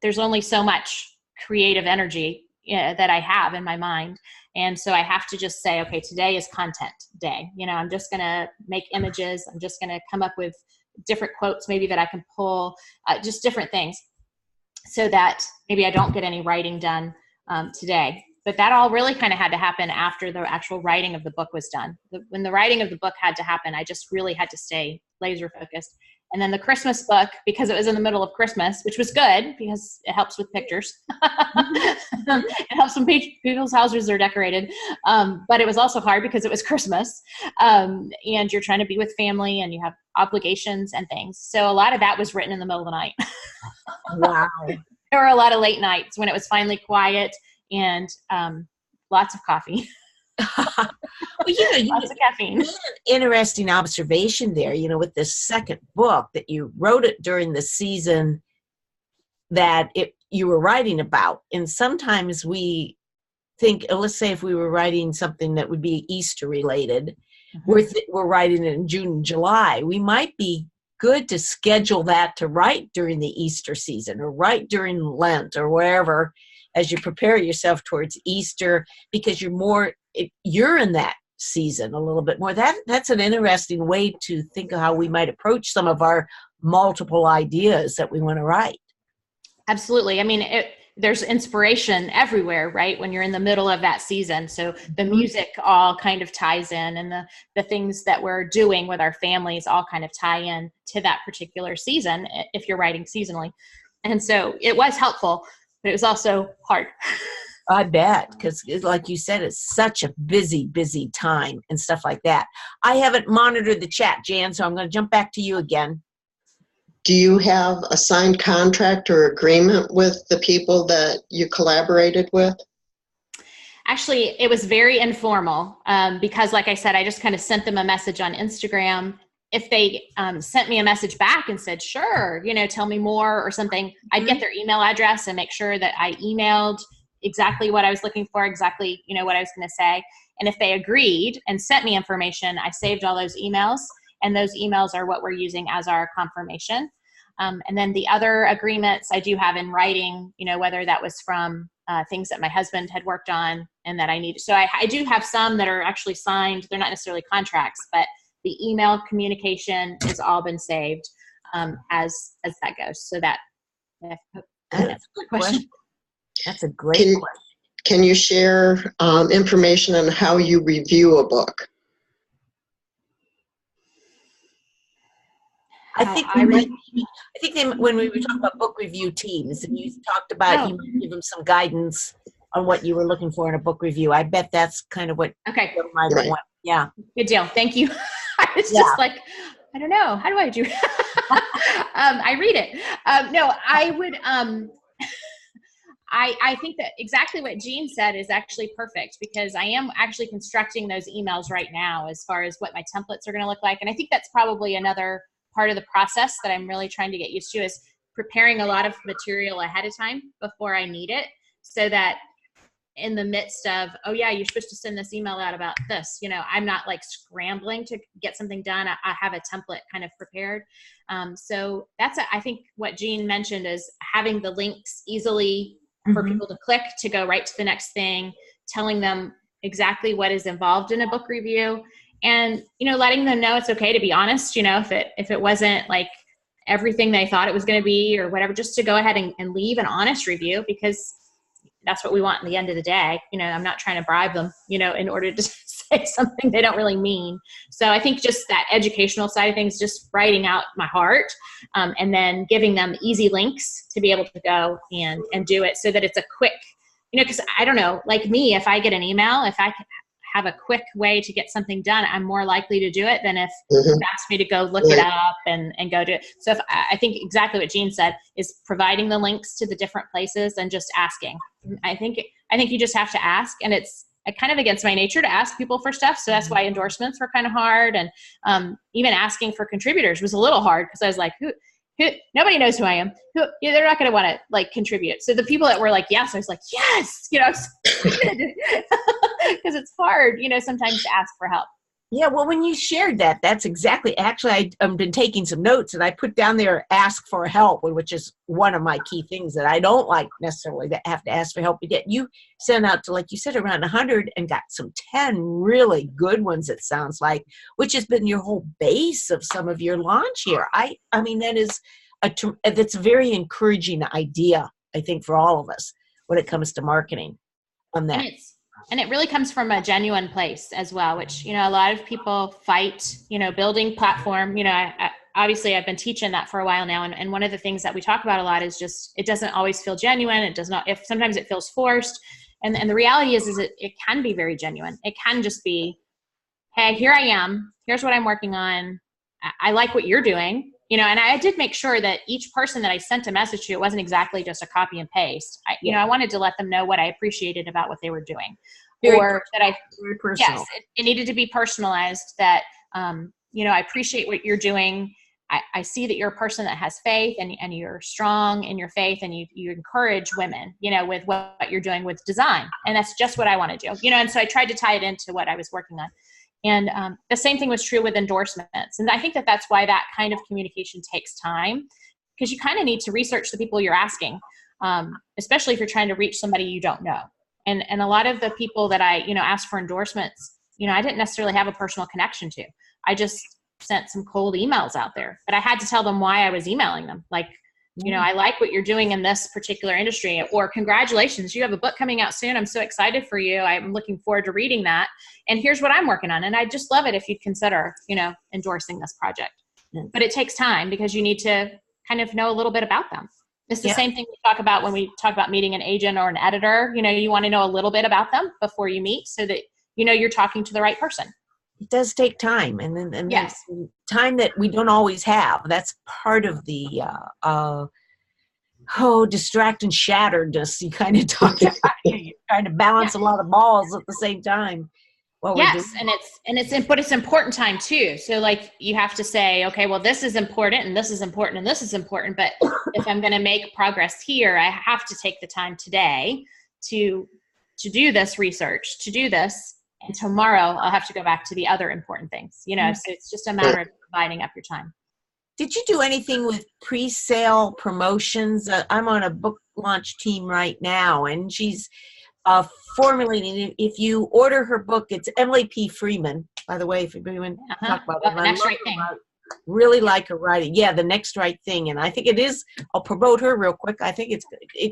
there's only so much creative energy that I have in my mind. And so I have to just say, okay, today is content day. I'm just going to make images. I'm just going to come up with different quotes maybe that I can pull, just different things, so that maybe I don't get any writing done today. But that all really kind of had to happen after the actual writing of the book was done. When the writing of the book had to happen, I just really had to stay laser focused. And then the Christmas book, because it was in the middle of Christmas, which was good because it helps with pictures. It helps when people's houses are decorated. But it was also hard because it was Christmas. And you're trying to be with family and you have obligations and things. So a lot of that was written in the middle of the night. Wow. There were a lot of late nights when it was finally quiet and lots of coffee. Well, lots of caffeine. An interesting observation there, with this second book that you wrote it during the season that you were writing about. And sometimes we think, let's say if we were writing something that would be Easter related, we're writing it in June and July. We might be good to schedule that to write during the Easter season or write during Lent or wherever as you prepare yourself towards Easter, because you're in that season a little bit more. That's an interesting way to think of how we might approach some of our multiple ideas that we want to write. Absolutely. I mean, there's inspiration everywhere, right? When you're in the middle of that season. So the music all kind of ties in, and the things that we're doing with our families all kind of tie in to that particular season if you're writing seasonally. And so it was helpful, but it was also hard. I bet, because like you said, it's such a busy, busy time and stuff like that. I haven't monitored the chat, Jan, so I'm going to jump back to you again. Do you have a signed contract or agreement with the people that you collaborated with? Actually, it was very informal because, like I said, I just kind of sent them a message on Instagram. If they sent me a message back and said, sure, tell me more or something, I'd get their email address and make sure that I emailed exactly what I was looking for, exactly, what I was going to say. And if they agreed and sent me information, I saved all those emails. And those emails are what we're using as our confirmation. And then the other agreements I do have in writing, whether that was from things that my husband had worked on and that I needed. So I do have some that are actually signed. They're not necessarily contracts, but the email communication has all been saved as that goes. So that's a good question. That's a great question. Can you share information on how you review a book? I think when we were talking about book review teams, and you talked about you might give them some guidance on what you were looking for in a book review. I bet that's kind of what you might want. Yeah. Good deal. Thank you. It's just like, I don't know. How do I do I read it. No, I would I think that exactly what Jean said is actually perfect, because I am actually constructing those emails right now as far as what my templates are going to look like. And I think that's probably another part of the process that I'm really trying to get used to, is preparing a lot of material ahead of time before I need it, so that in the midst of, oh yeah, you're supposed to send this email out about this, I'm not like scrambling to get something done. I have a template kind of prepared. So that's, I think what Jean mentioned is having the links easily for people to click to go right to the next thing, telling them exactly what is involved in a book review, and, letting them know it's okay to be honest, if it wasn't like everything they thought it was going to be or whatever, just to go ahead and leave an honest review, because that's what we want in the end of the day. I'm not trying to bribe them, in order to say something they don't really mean. So I think just that educational side of things, just writing out my heart, and then giving them easy links to be able to go and do it, so that it's a quick, because I don't know, like me, if I get an email, if I have a quick way to get something done, I'm more likely to do it than if you ask me to go look it up and go do it. So I think exactly what Jean said is providing the links to the different places and just asking. I think you just have to ask, and it's kind of against my nature to ask people for stuff. So that's why endorsements were kind of hard. And even asking for contributors was a little hard, because I was like, who nobody knows who I am. They're not going to want to like contribute. So the people that were like, yes, I was like, yes, because it's hard, sometimes to ask for help. Yeah, well, when you shared that, that's exactly, actually, I've been taking some notes, and I put down there, ask for help, which is one of my key things that I don't like necessarily, that have to ask for help. But yet you sent out to, like you said, around 100 and got some 10 really good ones, it sounds like, which has been your whole base of some of your launch here. I mean, that's a very encouraging idea, I think, for all of us when it comes to marketing on that. And it really comes from a genuine place as well, which, a lot of people fight, building platform. Obviously I've been teaching that for a while now. And one of the things that we talk about a lot is just, it doesn't always feel genuine. It does not, if sometimes it feels forced. And the reality is it can be very genuine. It can just be, hey, here I am. Here's what I'm working on. I like what you're doing. And I did make sure that each person that I sent a message to, it wasn't exactly just a copy and paste. I wanted to let them know what I appreciated about what they were doing. Very personal. Yes, it needed to be personalized, that, I appreciate what you're doing. I see that you're a person that has faith, and you're strong in your faith, and you encourage women, with what you're doing with design. And that's just what I want to do, and so I tried to tie it into what I was working on. And the same thing was true with endorsements. And I think that that's why that kind of communication takes time, because you kind of need to research the people you're asking, especially if you're trying to reach somebody you don't know. And a lot of the people that I, asked for endorsements, I didn't necessarily have a personal connection to. I just sent some cold emails out there, but I had to tell them why I was emailing them. Like, I like what you're doing in this particular industry, or congratulations, you have a book coming out soon. I'm so excited for you. I'm looking forward to reading that. And here's what I'm working on. And I just love it if you'd consider, endorsing this project. But it takes time because you need to kind of know a little bit about them. It's the same thing we talk about when we talk about meeting an agent or an editor. You want to know a little bit about them before you meet so that, you're talking to the right person. It does take time, and yes, time that we don't always have. That's part of the distract and shatteredness you kind of talk about. You're trying to balance a lot of balls at the same time. Yes, and it's important time too. So like you have to say, okay, well, this is important, and this is important, and this is important. But if I'm going to make progress here, I have to take the time today to do this research, to do this. And tomorrow I'll have to go back to the other important things, so it's just a matter of dividing up your time. Did you do anything with pre-sale promotions? I'm on a book launch team right now, and she's formulating. If you order her book, it's Emily P. Freeman, by the way, if anybody talk about The Next Right Thing. Really like her writing. Yeah, The Next Right Thing. And I think it is, I'll promote her real quick. I think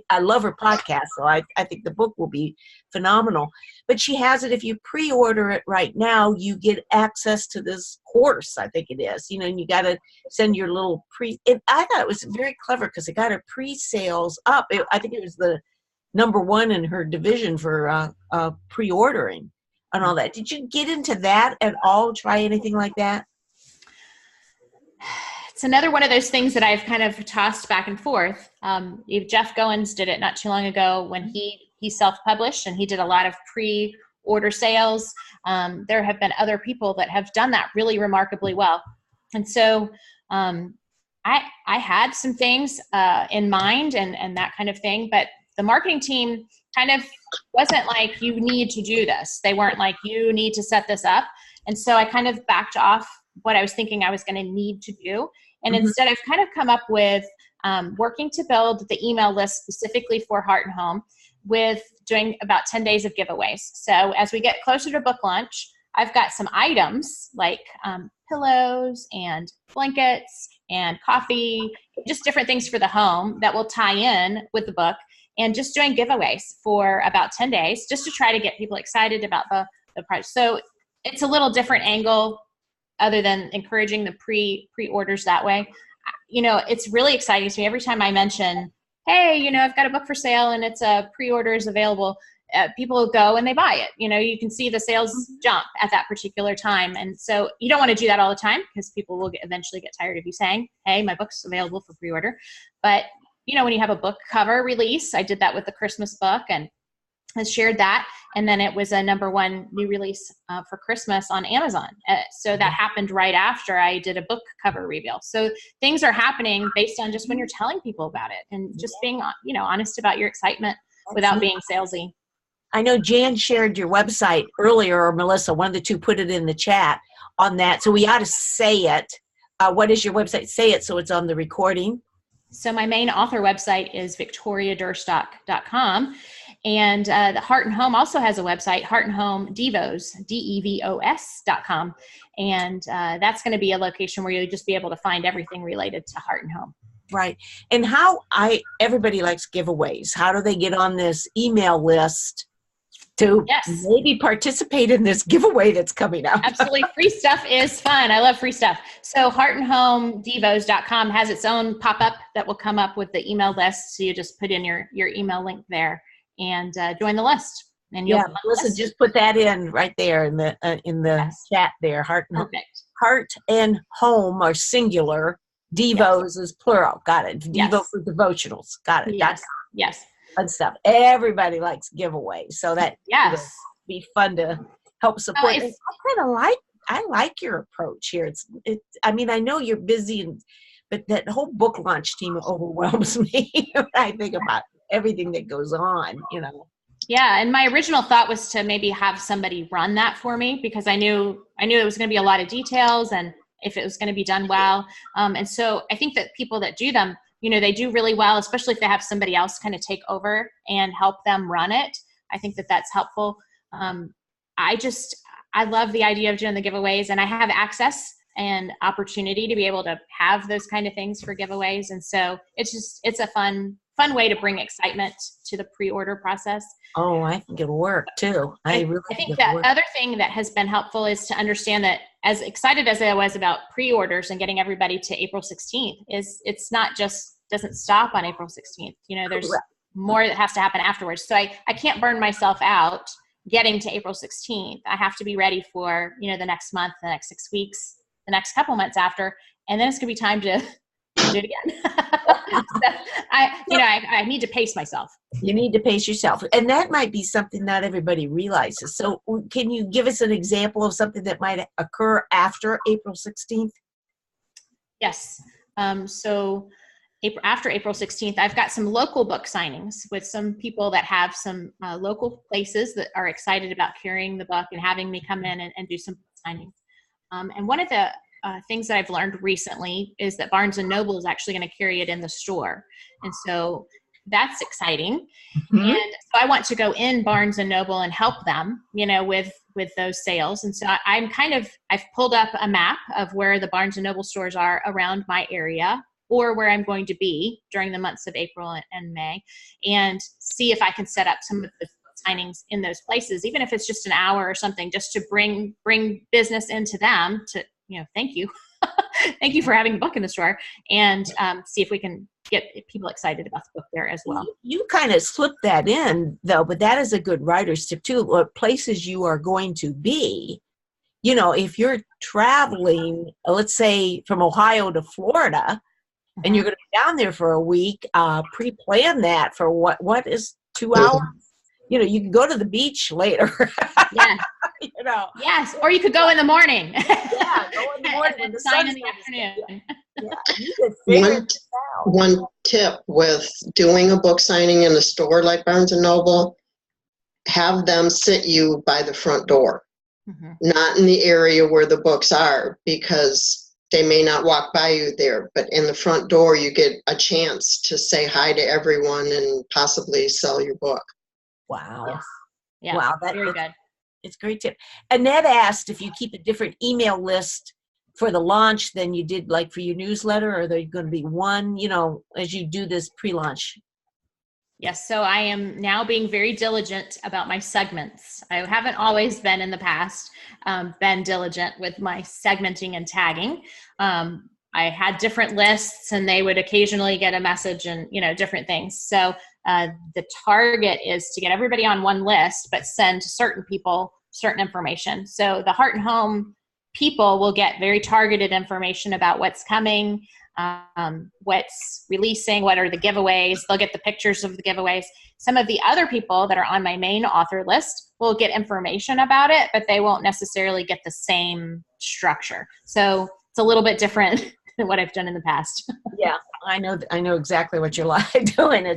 I love her podcast, so I think the book will be phenomenal. But she has it, if you pre-order it right now, you get access to this course, I think it is, and you got to send your little I thought it was very clever because it got her pre-sales up. I think it was the #1 in her division for pre-ordering and all that. Did you get into that at all? Try anything like that? It's another one of those things that I've kind of tossed back and forth. Jeff Goins did it not too long ago when he self-published, and he did a lot of pre-order sales. There have been other people that have done that really remarkably well. And so I had some things in mind and that kind of thing, but the marketing team kind of wasn't like, you need to do this. They weren't like, you need to set this up. And so I kind of backed off what I was thinking I was going to need to do. And instead I've kind of come up with working to build the email list specifically for Heart and Home, with doing about 10 days of giveaways. So as we get closer to book launch, I've got some items like pillows and blankets and coffee, just different things for the home that will tie in with the book, and just doing giveaways for about 10 days just to try to get people excited about the price. So it's a little different angle other than encouraging the pre-orders that way. It's really exciting to me every time I mention, hey, I've got a book for sale and it's pre-orders available. People go and they buy it. You can see the sales jump at that particular time. And so you don't want to do that all the time because people will eventually get tired of you saying, hey, my book's available for pre-order. But, when you have a book cover release, I did that with the Christmas book and I shared that. And then it was a #1 new release for Christmas on Amazon. So that happened right after I did a book cover reveal. So things are happening based on just when you're telling people about it and just being, honest about your excitement without being salesy. I know Jan shared your website earlier, or Melissa, one of the two put it in the chat on that. So we ought to say it. What is your website? Say it so it's on the recording. So my main author website is victoriaduerstock.com. And the Heart and Home also has a website, Heart and Home Devos, DEVOS.com. And that's going to be a location where you'll just be able to find everything related to Heart and Home. Right. And everybody likes giveaways. How do they get on this email list to maybe participate in this giveaway that's coming up? Absolutely. Free stuff is fun. I love free stuff. So heartandhomedevos.com has its own pop-up that will come up with the email list. So you just put in your email link there and join the list. And Melissa, just put that in right there in the chat there. Heart and Home are singular. Devos is plural. Got it. Devo for devotionals. Got it. Yes. Fun stuff. Everybody likes giveaways, so that would be fun to help support. I like your approach here. I mean, I know you're busy, but that whole book launch team overwhelms me when I think about everything that goes on. Yeah, and my original thought was to maybe have somebody run that for me, because I knew it was going to be a lot of details, and if it was going to be done well. And so I think that people that do them, they do really well, especially if they have somebody else kind of take over and help them run it. I think that that's helpful. I love the idea of doing the giveaways, and I have access and opportunity to be able to have those kind of things for giveaways. And so it's a fun way to bring excitement to the pre-order process. Oh, I think it'll work too. I think the other thing that has been helpful is to understand that, as excited as I was about pre-orders and getting everybody to April 16th, it's not just, doesn't stop on April 16th. There's more that has to happen afterwards. So I can't burn myself out getting to April 16th. I have to be ready for, the next month, the next 6 weeks, the next couple months after, and then it's gonna be time to do it again. So I need to pace myself. You need to pace yourself. And that might be something not everybody realizes. So can you give us an example of something that might occur after April 16th? Yes. So after April 16th, I've got some local book signings with some people that have some local places that are excited about carrying the book and having me come in and do some signings. And one of the things that I've learned recently is that Barnes & Noble is actually going to carry it in the store. And so that's exciting. Mm-hmm. And so I want to go in Barnes & Noble and help them, with those sales. And so I've pulled up a map of where the Barnes & Noble stores are around my area, or where I'm going to be during the months of April and May, and see if I can set up some of the signings in those places, even if it's just an hour or something, just to bring business into them to, thank you. Thank you for having a book in the store, and see if we can get people excited about the book there as well. You kind of slipped that in though, but that is a good writer's tip too. What places you are going to be, if you're traveling, let's say from Ohio to Florida, and you're going to be down there for a week, pre-plan that for what is 2 hours? You can go to the beach later. Yeah. Yes, or you could go in the morning. Yeah, go in the morning. And sign in the afternoon. Yeah, you could figure it out. One tip with doing a book signing in a store like Barnes & Noble, have them sit you by the front door, not in the area where the books are, because they may not walk by you there, but in the front door, you get a chance to say hi to everyone and possibly sell your book. Wow. Yes. Yeah. Wow. Very good. It's a great tip. Annette asked if you keep a different email list for the launch than you did like for your newsletter, or are there going to be one, as you do this pre-launch? Yes. So I am now being very diligent about my segments. I haven't always been in the past, been diligent with my segmenting and tagging. I had different lists, and they would occasionally get a message and, different things. So the target is to get everybody on one list, but send certain people certain information. So the Heart and Home people will get very targeted information about what's coming, what's releasing, what are the giveaways. They'll get the pictures of the giveaways. Some of the other people that are on my main author list will get information about it, but they won't necessarily get the same structure. So it's a little bit different than what I've done in the past. Yeah, I know exactly what you're like doing.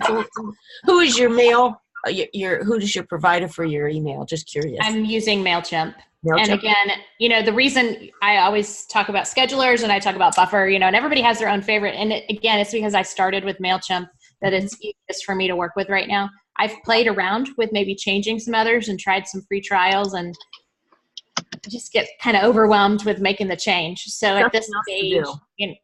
Who is your mail? Who is your provider for your email? Just curious. I'm using MailChimp. And again, the reason I always talk about schedulers and I talk about Buffer, and everybody has their own favorite. And again, it's because I started with MailChimp that it's easiest for me to work with right now. I've played around with maybe changing some others and tried some free trials, and just get kind of overwhelmed with making the change. So at this stage,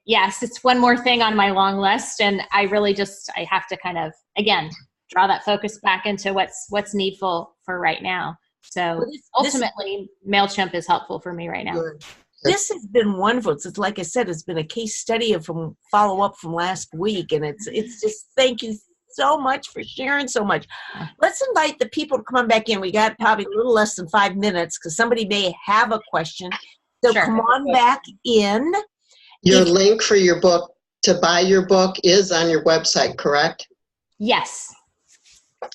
yes, it's one more thing on my long list. And I really I have to kind of, again, draw that focus back into what's needful for right now. So ultimately, MailChimp is helpful for me right now. Good. This has been wonderful. It's like I said, it's been a case study from follow-up from last week. And it's just, thank you so much for sharing so much. Let's invite the people to come back in. We got probably a little less than 5 minutes because somebody may have a question. So come on back in. Your link for your book, to buy your book, is on your website, correct? Yes.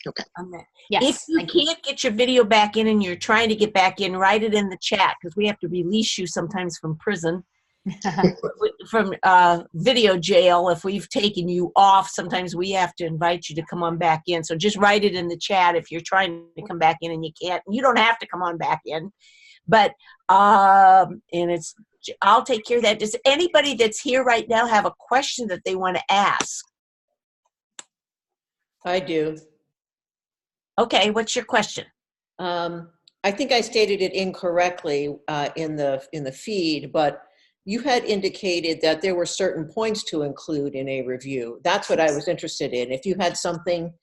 Okay. Yes. If you can't get your video back in and you're trying to get back in, write it in the chat because we have to release you sometimes from prison. from video jail. If we've taken you off, sometimes we have to invite you to come on back in. So just write it in the chat if you're trying to come back in and you can't. You don't have to come on back in, but and it's I'll take care of that. Does anybody that's here right now have a question that they want to ask? I do. Okay, what's your question? I think I stated it incorrectly in the feed, but you had indicated that there were certain points to include in a review. That's what I was interested in. If you had something,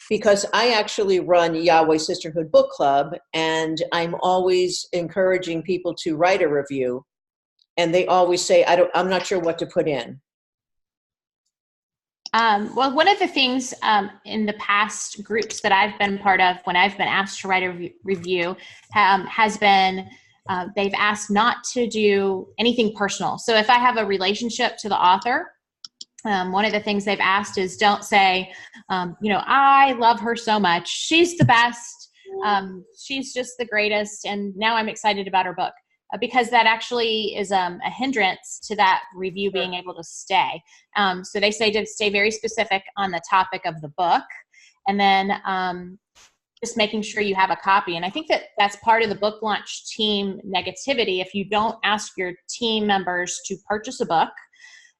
because I actually run Yahweh Sisterhood Book Club, and I'm always encouraging people to write a review, and they always say, I'm not sure what to put in. Well, one of the things in the past groups that I've been part of, when I've been asked to write a review, has been they've asked not to do anything personal. So if I have a relationship to the author, one of the things they've asked is don't say, I love her so much. She's the best. She's just the greatest. And now I'm excited about her book. Because that actually is a hindrance to that review being able to stay. So they say to stay very specific on the topic of the book, and then just making sure you have a copy. And I think that that's part of the book launch team negativity. If you don't ask your team members to purchase a book,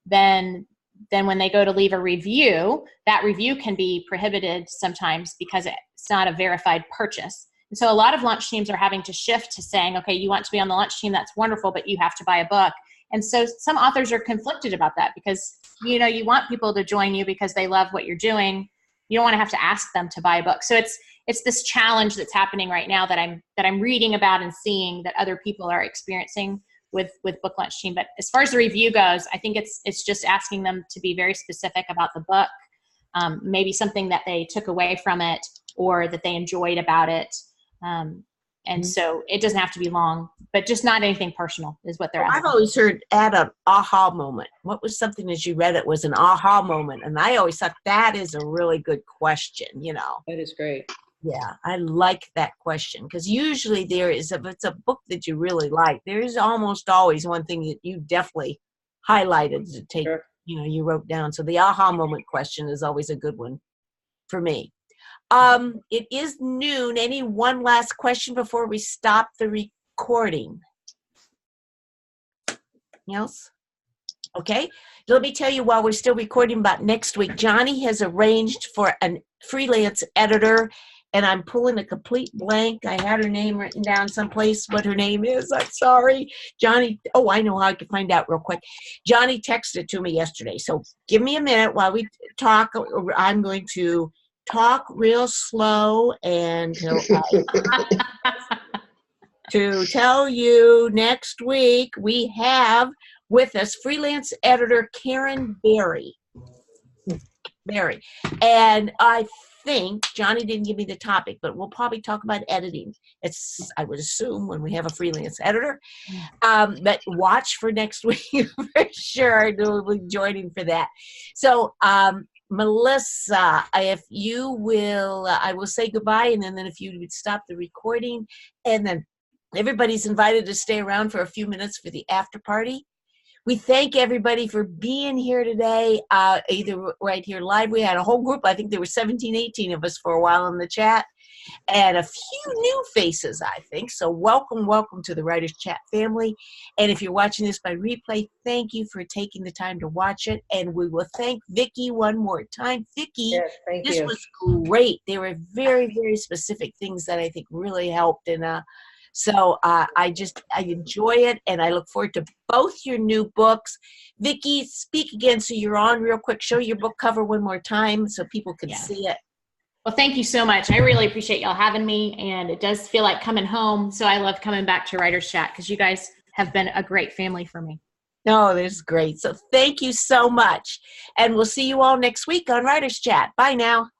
then when they go to leave a review, that review can be prohibited sometimes because it's not a verified purchase. And so a lot of launch teams are having to shift to saying, okay, you want to be on the launch team, that's wonderful, but you have to buy a book. And so some authors are conflicted about that because, you want people to join you because they love what you're doing. You don't want to have to ask them to buy a book. So it's this challenge that's happening right now that I'm reading about and seeing that other people are experiencing with book launch team. But as far as the review goes, I think it's just asking them to be very specific about the book, maybe something that they took away from it or that they enjoyed about it. So it doesn't have to be long, but just not anything personal is what they're asking. I've always heard add an aha moment. What was something as you read it was an aha moment? And I always thought that is a really good question, That is great. Yeah, I like that question because usually if it's a book that you really like, there is almost always one thing that you definitely highlighted to take, Sure. You wrote down. So the aha moment question is always a good one for me. It is noon. Any one last question before we stop the recording? Anything else? Okay. Let me tell you while we're still recording about next week, Johnny has arranged for a freelance editor, and I'm pulling a complete blank. I had her name written down someplace, what her name is. I'm sorry. Johnny, I know how I can find out real quick. Johnny texted to me yesterday. So give me a minute while we talk. I'm going to talk real slow and to tell you next week we have with us freelance editor Karen Berry. And I think Johnny didn't give me the topic, but we'll probably talk about editing. It's, I would assume, when we have a freelance editor. But watch for next week for sure. We'll be joining for that. So Melissa, if you will, I will say goodbye, and then if you would stop the recording, and then everybody's invited to stay around for a few minutes for the after party. We thank everybody for being here today, either right here live. We had a whole group. I think there were 17, 18 of us for a while in the chat, and a few new faces, I think. So welcome to the Writers Chat family. And if you're watching this by replay, thank you for taking the time to watch it. And we will thank Vicki one more time. Vicki, Yes, thank this you. was great. There were very, very specific things that I think really helped. And so I enjoy it, and I look forward to both your new books. Vicki, speak again so you're on real quick. Show your book cover one more time so people can see it. Well, thank you so much. I really appreciate y'all having me, and it does feel like coming home. So I love coming back to Writers Chat because you guys have been a great family for me. No, this is great. So thank you so much. And we'll see you all next week on Writers Chat. Bye now.